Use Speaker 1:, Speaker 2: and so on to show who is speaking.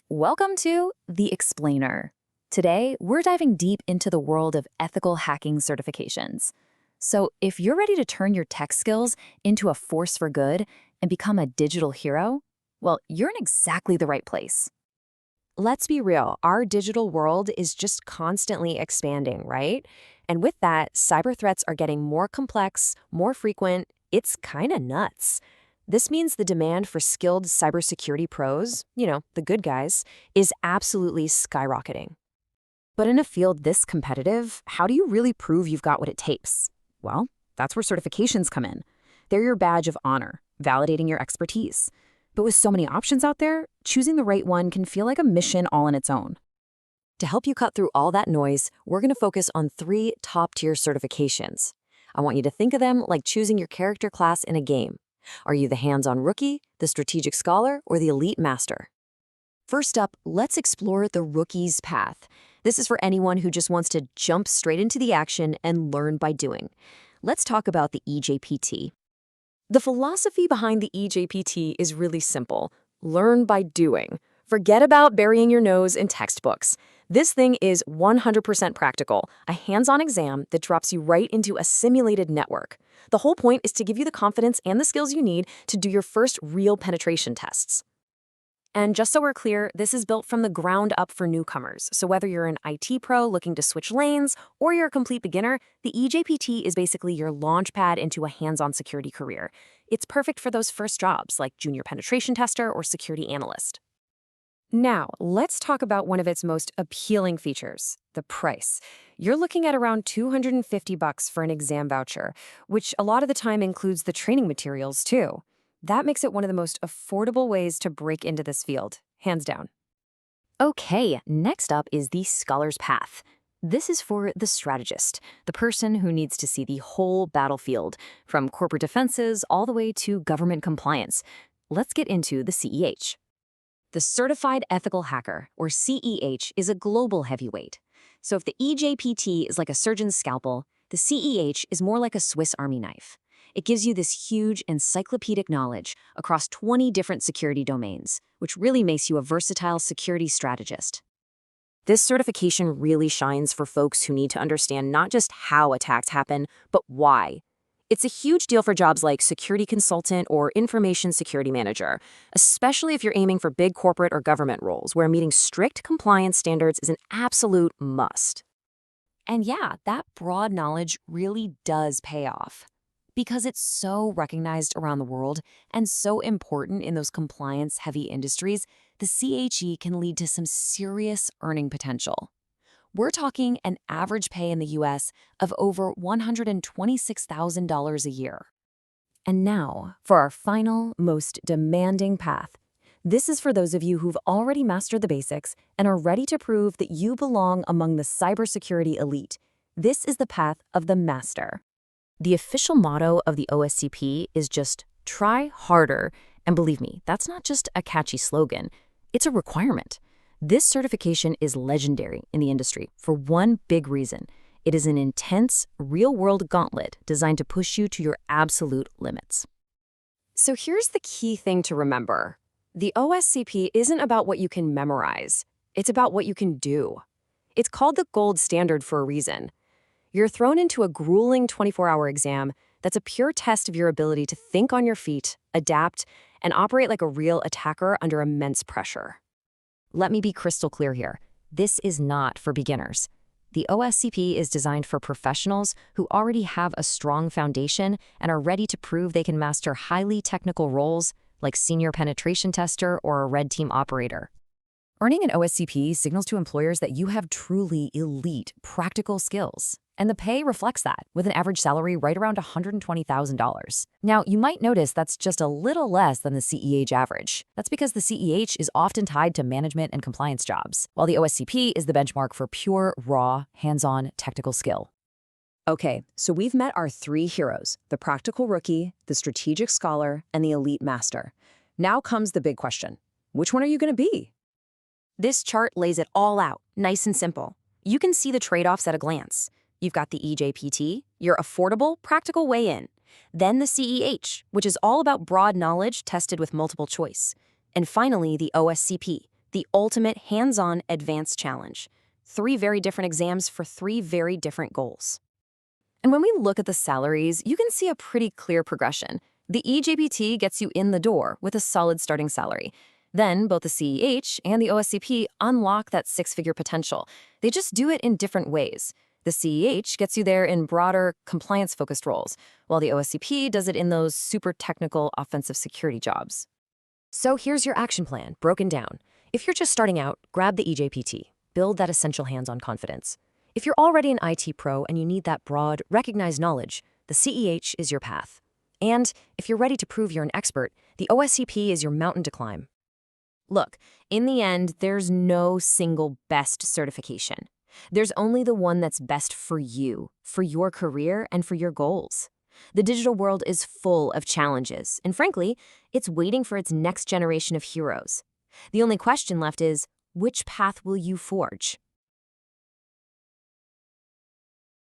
Speaker 1: Welcome to The Explainer. Today, we're diving deep into the world of ethical hacking certifications. So, if you're ready to turn your tech skills into a force for good and become a digital hero, well, you're in exactly the right place.
Speaker 2: Let's be real, our digital world is just constantly expanding, right? And with that, cyber threats are getting more complex, more frequent. It's kind of nuts. This means the demand for skilled cybersecurity pros, the good guys, is absolutely skyrocketing. But in a field this competitive, how do you really prove you've got what it takes? Well, that's where certifications come in. They're your badge of honor, validating your expertise. But with so many options out there, choosing the right one can feel like a mission all on its own. To help you cut through all that noise, we're going to focus on 3 top-tier certifications. I want you to think of them like choosing your character class in a game. Are you the hands-on rookie, the strategic scholar, or the elite master? First up, let's explore the rookie's path. This is for anyone who just wants to jump straight into the action and learn by doing. Let's talk about the eJPT. The philosophy behind the eJPT is really simple. Learn by doing. Forget about burying your nose in textbooks. This thing is 100% practical, a hands-on exam that drops you right into a simulated network. The whole point is to give you the confidence and the skills you need to do your first real penetration tests. And just so we're clear, this is built from the ground up for newcomers. So whether you're an IT pro looking to switch lanes or you're a complete beginner, the eJPT is basically your launch pad into a hands-on security career. It's perfect for those first jobs like junior penetration tester or security analyst. Now, let's talk about one of its most appealing features, the price. You're looking at around $250 for an exam voucher, which a lot of the time includes the training materials too. That makes it one of the most affordable ways to break into this field, hands down.
Speaker 1: Okay, next up is the scholar's path. This is for the strategist, the person who needs to see the whole battlefield, from corporate defenses all the way to government compliance. Let's get into the CEH. The Certified Ethical Hacker, or CEH, is a global heavyweight. So if the eJPT is like a surgeon's scalpel, the CEH is more like a Swiss Army knife. It gives you this huge encyclopedic knowledge across 20 different security domains, which really makes you a versatile security strategist.
Speaker 2: This certification really shines for folks who need to understand not just how attacks happen, but why. It's a huge deal for jobs like security consultant or information security manager, especially if you're aiming for big corporate or government roles where meeting strict compliance standards is an absolute must. And yeah, that broad knowledge really does pay off. Because it's so recognized around the world and so important in those compliance-heavy industries, the CHE can lead to some serious earning potential. We're talking an average pay in the US of over $126,000 a year. And now, for our final, most demanding path. This is for those of you who've already mastered the basics and are ready to prove that you belong among the cybersecurity elite. This is the path of the master. The official motto of the OSCP is just try harder, and believe me, that's not just a catchy slogan, it's a requirement. This certification is legendary in the industry for one big reason. It is an intense, real-world gauntlet designed to push you to your absolute limits. So here's the key thing to remember. The OSCP isn't about what you can memorize, it's about what you can do. It's called the gold standard for a reason. You're thrown into a grueling 24-hour exam that's a pure test of your ability to think on your feet, adapt, and operate like a real attacker under immense pressure.
Speaker 1: Let me be crystal clear here. This is not for beginners. The OSCP is designed for professionals who already have a strong foundation and are ready to prove they can master highly technical roles like senior penetration tester or a red team operator. Earning an OSCP signals to employers that you have truly elite practical skills. And the pay reflects that, with an average salary right around $120,000. Now, you might notice that's just a little less than the CEH average. That's because the CEH is often tied to management and compliance jobs, while the OSCP is the benchmark for pure, raw, hands-on technical skill.
Speaker 2: Okay, so we've met our 3 heroes, the practical rookie, the strategic scholar, and the elite master. Now comes the big question. Which one are you going to be?
Speaker 3: This chart lays it all out, nice and simple. You can see the trade-offs at a glance. You've got the eJPT, your affordable, practical way in. Then the CEH, which is all about broad knowledge tested with multiple choice. And finally, the OSCP, The ultimate hands-on advanced challenge. 3 very different exams for 3 very different goals.
Speaker 2: And when we look at the salaries, you can see a pretty clear progression. The eJPT gets you in the door with a solid starting salary. Then both the CEH and the OSCP unlock that 6-figure potential. They just do it in different ways. The CEH gets you there in broader, compliance-focused roles, while the OSCP does it in those super technical offensive security jobs.
Speaker 1: So here's your action plan, broken down. If you're just starting out, grab the eJPT. Build that essential hands-on confidence. If you're already an IT pro and you need that broad, recognized knowledge, the CEH is your path. And if you're ready to prove you're an expert, the OSCP is your mountain to climb.
Speaker 3: Look, in the end, there's no single best certification. There's only the one that's best for you, for your career, and for your goals. The digital world is full of challenges, and frankly, it's waiting for its next generation of heroes. The only question left is, which path will you forge?